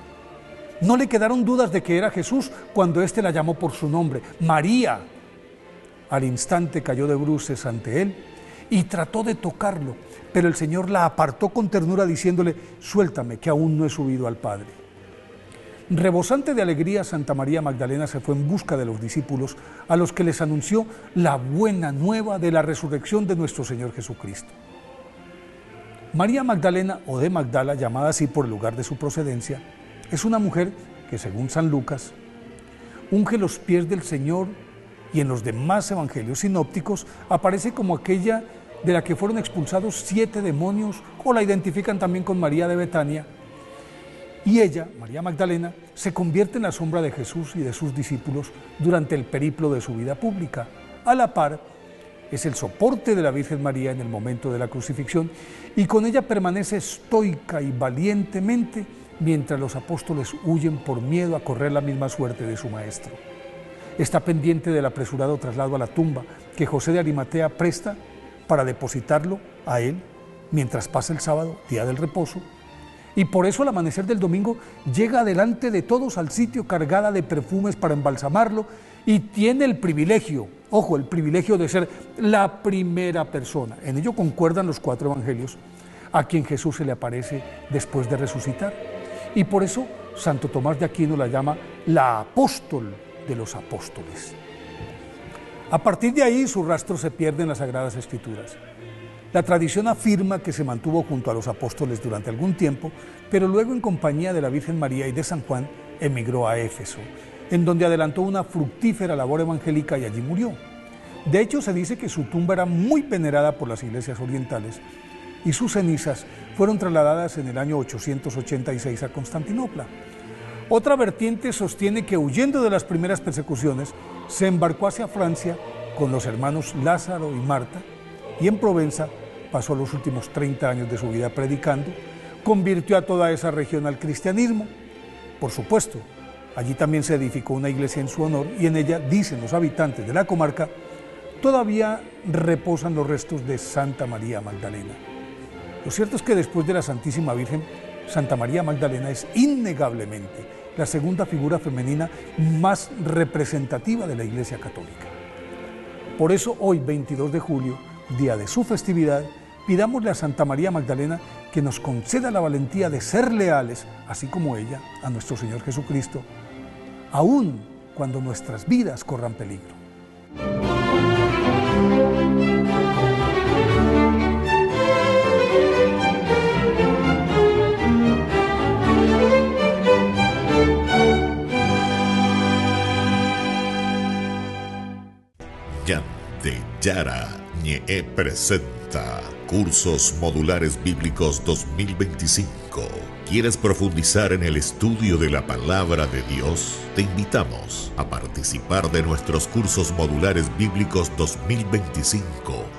No le quedaron dudas de que era Jesús cuando éste la llamó por su nombre: «María». Al instante cayó de bruces ante él y trató de tocarlo, pero el Señor la apartó con ternura diciéndole: «Suéltame, que aún no he subido al Padre». Rebosante de alegría, Santa María Magdalena se fue en busca de los discípulos, a los que les anunció la buena nueva de la resurrección de nuestro Señor Jesucristo. María Magdalena, o de Magdala, llamada así por el lugar de su procedencia, es una mujer que, según San Lucas, unge los pies del Señor, y en los demás evangelios sinópticos aparece como aquella de la que fueron expulsados 7 demonios, o la identifican también con María de Betania. Y ella, María Magdalena, se convierte en la sombra de Jesús y de sus discípulos durante el periplo de su vida pública. A la par, es el soporte de la Virgen María en el momento de la crucifixión, y con ella permanece estoica y valientemente mientras los apóstoles huyen por miedo a correr la misma suerte de su maestro. Está pendiente del apresurado traslado a la tumba que José de Arimatea presta para depositarlo a él mientras pasa el sábado, día del reposo, y por eso al amanecer del domingo llega delante de todos al sitio cargada de perfumes para embalsamarlo, y tiene el privilegio, ojo, el privilegio de ser la primera persona, en ello concuerdan los 4 evangelios, a quien Jesús se le aparece después de resucitar. Y por eso Santo Tomás de Aquino la llama la apóstol de los apóstoles. A partir de ahí su rastro se pierde en las Sagradas Escrituras. La tradición afirma que se mantuvo junto a los apóstoles durante algún tiempo, pero luego en compañía de la Virgen María y de San Juan emigró a Éfeso, en donde adelantó una fructífera labor evangélica y allí murió. De hecho, se dice que su tumba era muy venerada por las iglesias orientales y sus cenizas fueron trasladadas en el año 886 a Constantinopla. Otra vertiente sostiene que, huyendo de las primeras persecuciones, se embarcó hacia Francia con los hermanos Lázaro y Marta, y en Provenza pasó los últimos 30 años de su vida predicando, convirtió a toda esa región al cristianismo. Por supuesto, allí también se edificó una iglesia en su honor, y en ella, dicen los habitantes de la comarca, todavía reposan los restos de Santa María Magdalena. Lo cierto es que después de la Santísima Virgen, Santa María Magdalena es innegablemente la segunda figura femenina más representativa de la Iglesia Católica. Por eso hoy, 22 de julio, día de su festividad, pidámosle a Santa María Magdalena que nos conceda la valentía de ser leales, así como ella, a nuestro Señor Jesucristo, aun cuando nuestras vidas corran peligro. Ñande Yarañe presenta Cursos Modulares Bíblicos 2025. ¿Quieres profundizar en el estudio de la Palabra de Dios? Te invitamos a participar de nuestros Cursos Modulares Bíblicos 2025.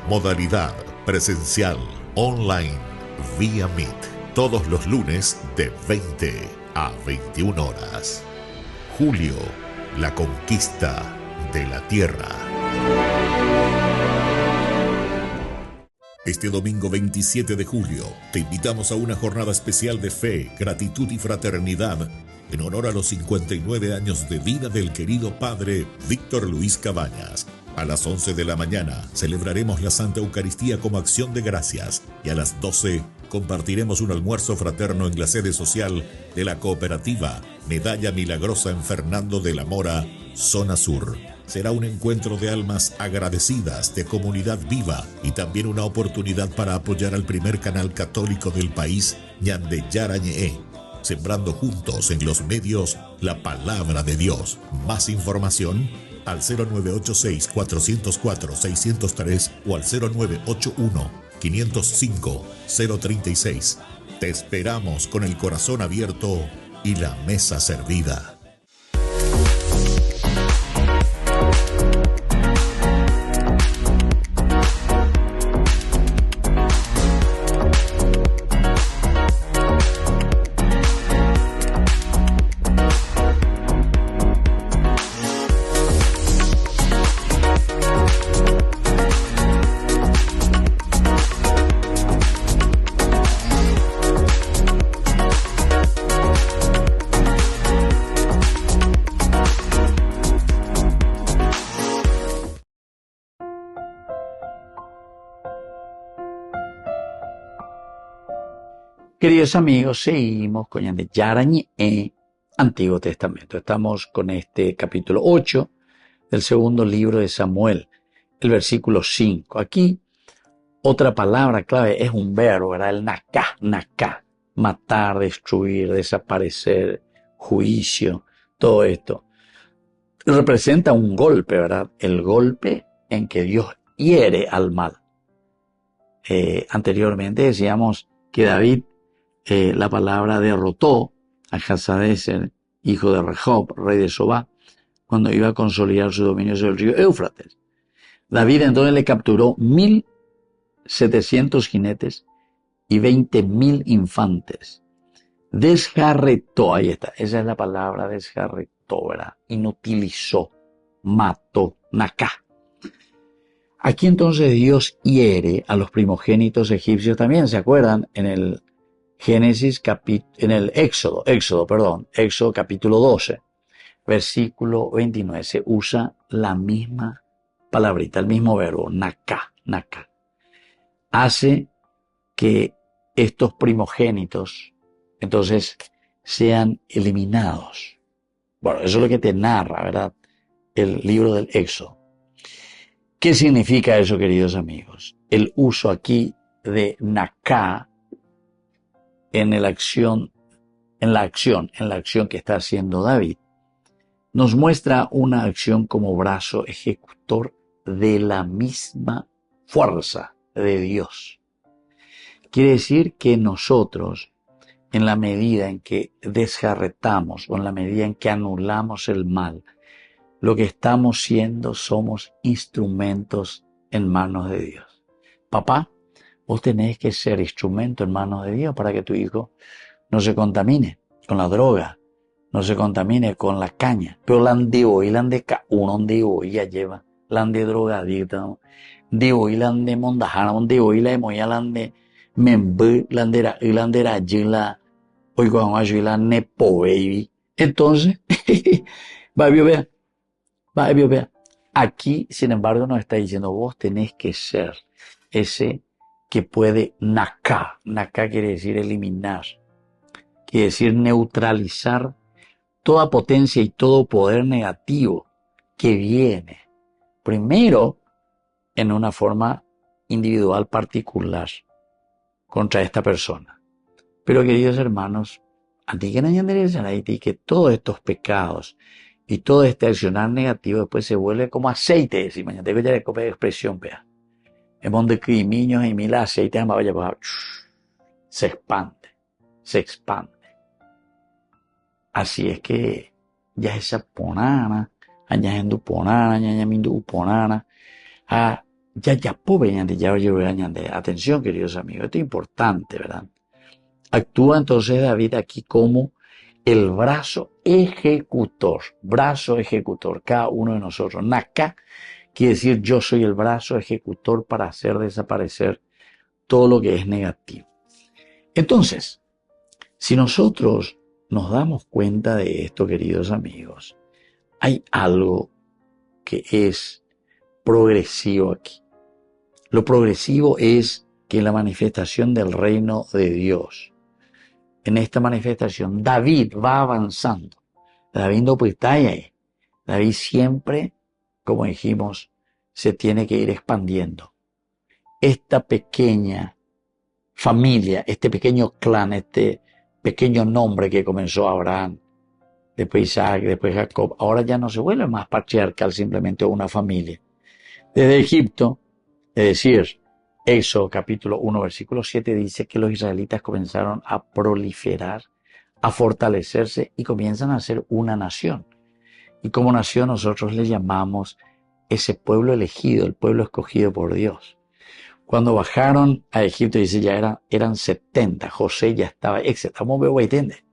Modalidad presencial, online, vía Meet. Todos los lunes de 20 a 21 horas. Julio, la conquista de la tierra. Este domingo 27 de julio te invitamos a una jornada especial de fe, gratitud y fraternidad en honor a los 59 años de vida del querido padre Víctor Luis Cabañas. A las 11 de la mañana celebraremos la Santa Eucaristía como acción de gracias, y a las 12 compartiremos un almuerzo fraterno en la sede social de la cooperativa Medalla Milagrosa en Fernando de la Mora, zona sur. Será un encuentro de almas agradecidas, de comunidad viva, y también una oportunidad para apoyar al primer canal católico del país, Ñande Yarañe, sembrando juntos en los medios la palabra de Dios. Más información al 0986-404-603 o al 0981-505-036. Te esperamos con el corazón abierto y la mesa servida. Queridos amigos, seguimos con Ñande Yarañe, Antiguo Testamento. Estamos con este capítulo 8 del segundo libro de Samuel, el versículo 5. Aquí, otra palabra clave es un verbo, ¿verdad? El naká, matar, destruir, desaparecer, juicio, todo esto. Representa un golpe, ¿verdad? El golpe en que Dios hiere al mal. Anteriormente decíamos que David, la palabra derrotó a Hazadeser, hijo de Rehob, rey de Sobá, cuando iba a consolidar su dominio sobre el río Éufrates. David entonces le capturó 1,700 jinetes y 20,000 infantes. Desjarretó, ahí está, esa es la palabra, desjarretó, ¿verdad? Inutilizó, mató, naká. Aquí entonces Dios hiere a los primogénitos egipcios también, ¿se acuerdan? En el Éxodo capítulo 12, versículo 29, se usa la misma palabrita, el mismo verbo, naká. Hace que estos primogénitos entonces sean eliminados. Bueno, eso es lo que te narra, ¿verdad? El libro del Éxodo. ¿Qué significa eso, queridos amigos? El uso aquí de naká en la acción que está haciendo David, nos muestra una acción como brazo ejecutor de la misma fuerza de Dios. Quiere decir que nosotros, en la medida en que desjarretamos o en la medida en que anulamos el mal, lo que estamos siendo somos instrumentos en manos de Dios. Papá, vos tenés que ser instrumento en manos de Dios para que tu hijo no se contamine con la droga, no se contamine con la caña. Pero lande hoy, lande ka, uno de hoy ya lleva, lande drogadicta, de hoy lande mondajana, de hoy la emoya lande membe, landera yila, hoy con la nepo baby. Entonces, va a ver. Aquí, sin embargo, nos está diciendo, vos tenés que ser ese que puede naká. Naká quiere decir eliminar. Quiere decir neutralizar toda potencia y todo poder negativo que viene. Primero, en una forma individual particular contra esta persona. Pero, queridos hermanos, que todos estos pecados y todo este accionar negativo después se vuelve como aceite. Decimos, tengo ya de expresión, vea. En donde crimiños y mil aceites se expande. Así es que ya esa ponana, añadiendo ponana, añadiendo ponana, ya pobre, atención, queridos amigos, esto es importante, ¿verdad? Actúa entonces David aquí como el brazo ejecutor, cada uno de nosotros. Naká quiere decir yo soy el brazo ejecutor para hacer desaparecer todo lo que es negativo. Entonces, si nosotros nos damos cuenta de esto, queridos amigos, hay algo que es progresivo aquí. Lo progresivo es que la manifestación del reino de Dios, en esta manifestación, David va avanzando. David no puede estar ahí. David siempre, como dijimos, se tiene que ir expandiendo. Esta pequeña familia, este pequeño clan, este pequeño nombre que comenzó Abraham, después Isaac, después Jacob, ahora ya no se vuelve más patriarcal, simplemente una familia. Desde Egipto, es decir, Éxodo capítulo 1, versículo 7 dice que los israelitas comenzaron a proliferar, a fortalecerse y comienzan a ser una nación. Y como nación nosotros le llamamos ese pueblo elegido, el pueblo escogido por Dios. Cuando bajaron a Egipto, dice, ya eran 70, José ya estaba, etc. ¿Cómo me entiende?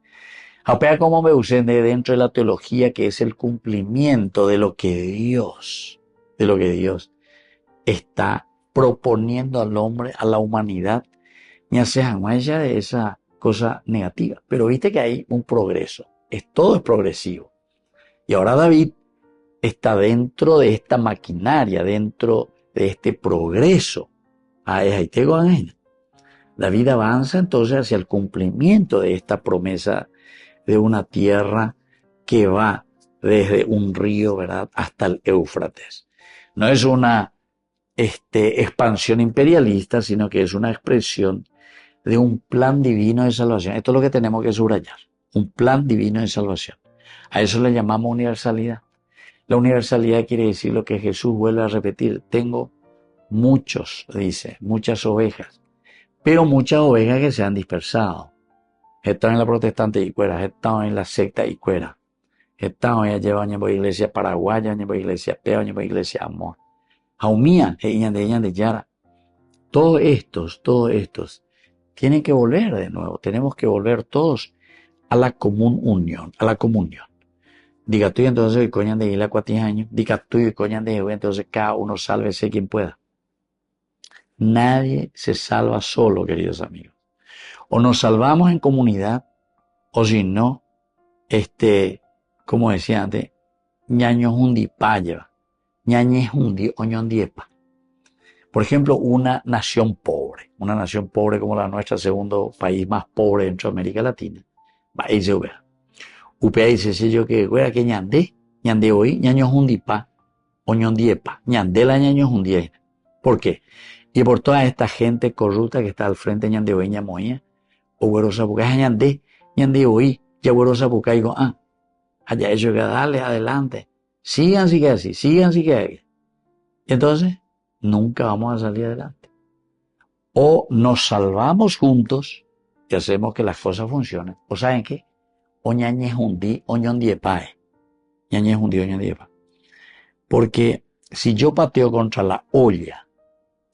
Apea como me usende dentro de la teología que es el cumplimiento de lo que Dios está proponiendo al hombre, a la humanidad, ya sea de esa cosa negativa. Pero viste que hay un progreso, todo es progresivo. Y ahora David está dentro de esta maquinaria, dentro de este progreso. David avanza entonces hacia el cumplimiento de esta promesa de una tierra que va desde un río, ¿verdad?, hasta el Éufrates. No es una expansión imperialista, sino que es una expresión de un plan divino de salvación. Esto es lo que tenemos que subrayar, un plan divino de salvación. A eso le llamamos universalidad. La universalidad quiere decir lo que Jesús vuelve a repetir. Tengo muchas ovejas, pero muchas ovejas que se han dispersado. He estado en la protestante y cuera, he estado en la secta y cuera. He estado en la iglesia paraguaya, en la iglesia peo, en la iglesia amor. Jaumía, de Yara. Todos estos tienen que volver de nuevo. Tenemos que volver todos a la comunión. Diga tú entonces que coñan de Isla 4 años. Diga tú que coñan de Jehová, entonces cada uno sálvese quien pueda. Nadie se salva solo, queridos amigos. O nos salvamos en comunidad, o si no, como decía antes, ñaño hundi paya, ñañe hundi oñondiepa. Por ejemplo, una nación pobre como la nuestra, segundo país más pobre dentro de América Latina, va a irse a ver. Upea dice, si yo que fuera que ñande hoy, ñaño hundi pa, oñondiepa, ñande la ñaño hundi. ¿Por qué? Y por toda esta gente corrupta que está al frente, ñande hoy, ñamoya, o güerosa puca, ñande hoy, ya güerosa puca, digo, allá ellos que darle adelante, sigan que así. Y entonces, nunca vamos a salir adelante. O nos salvamos juntos y hacemos que las cosas funcionen. ¿O saben qué? O ñañe hundi, oñondiepae. Ñañe hundi, oñondiepa. Porque si yo pateo contra la olla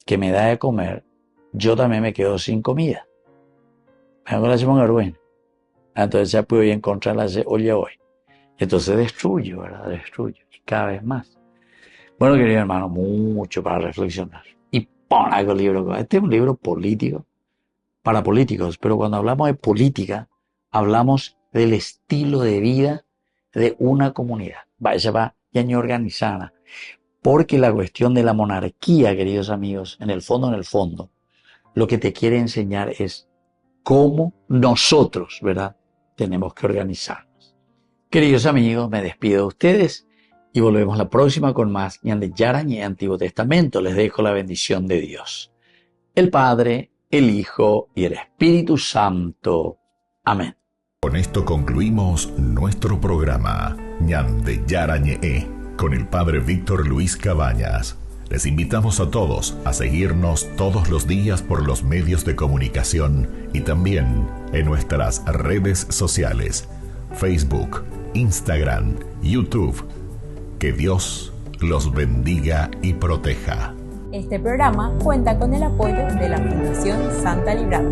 que me da de comer, yo también me quedo sin comida. Entonces ya puedo ir en contra de la olla hoy. Entonces destruyo, ¿verdad? Destruyo. Y cada vez más. Bueno, querido hermano, mucho para reflexionar. Y pon algo el libro. Este es un libro político, para políticos. Pero cuando hablamos de política, hablamos del estilo de vida de una comunidad. Vaya va ya ni organizada. Porque la cuestión de la monarquía, queridos amigos, en el fondo, lo que te quiere enseñar es cómo nosotros, ¿verdad?, tenemos que organizarnos. Queridos amigos, me despido de ustedes y volvemos la próxima con más Ñande Yarañé Antiguo Testamento. Les dejo la bendición de Dios, el Padre, el Hijo y el Espíritu Santo. Amén. Con esto concluimos nuestro programa Ñande Yarañé con el Padre Víctor Luis Cabañas. Les invitamos a todos a seguirnos todos los días por los medios de comunicación y también en nuestras redes sociales, Facebook, Instagram, YouTube. Que Dios los bendiga y proteja. Este programa cuenta con el apoyo de la Fundación Santa Librada.